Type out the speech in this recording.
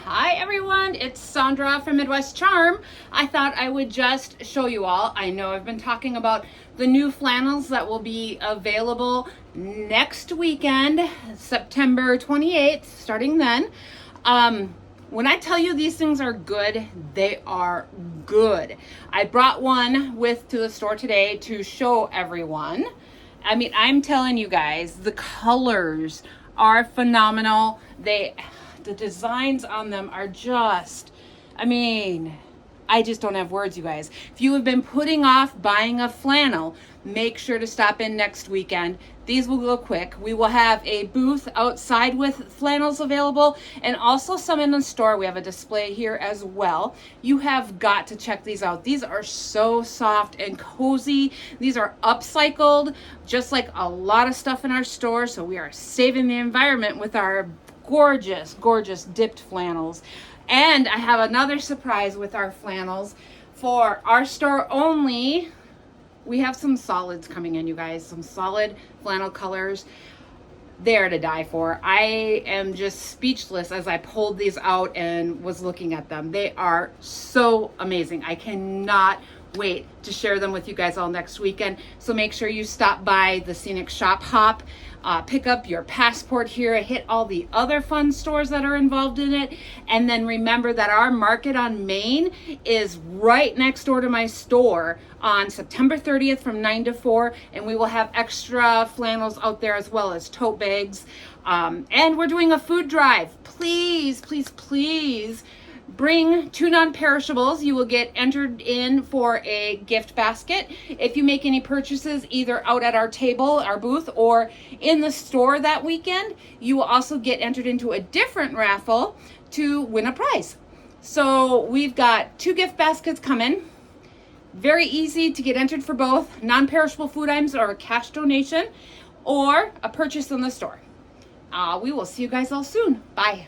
Hi everyone, it's Sandra from Midwest Charm. I thought I would just show you all. I know I've been talking about the new flannels that will be available next weekend, September 28th, starting then. When I tell you these things are good, they are good. I brought one to the store today to show everyone. I mean, I'm telling you guys, the colors are phenomenal. The designs on them are just, I just don't have words, you guys. If you have been putting off buying a flannel, make sure to stop in next weekend. These will go quick. We will have a booth outside with flannels available and also some in the store. We have a display here as well. You have got to check these out. These are so soft and cozy. These are upcycled, just like a lot of stuff in our store. So we are saving the environment with our gorgeous dipped flannels. And I have another surprise with our flannels. For our store only, we have some solids coming in, you guys. Some solid flannel colors. They're to die for. I am just speechless as I pulled these out and was looking at them. They are so amazing. I cannot wait to share them with you guys all next weekend. So make sure you stop by the Scenic Shop Hop, pick up your passport here, hit all the other fun stores that are involved in it, and then remember that our market on Main is right next door to my store on September 30th from 9 to 4, and we will have extra flannels out there as well as tote bags. And we're doing a food drive. Please bring 2 non-perishables. You will get entered in for a gift basket. If you make any purchases either out at our table, our booth, or in the store that weekend, you will also get entered into a different raffle to win a prize. So we've got 2 gift baskets coming. Very easy to get entered for both non-perishable food items or a cash donation or a purchase in the store. We will see you guys all soon. Bye.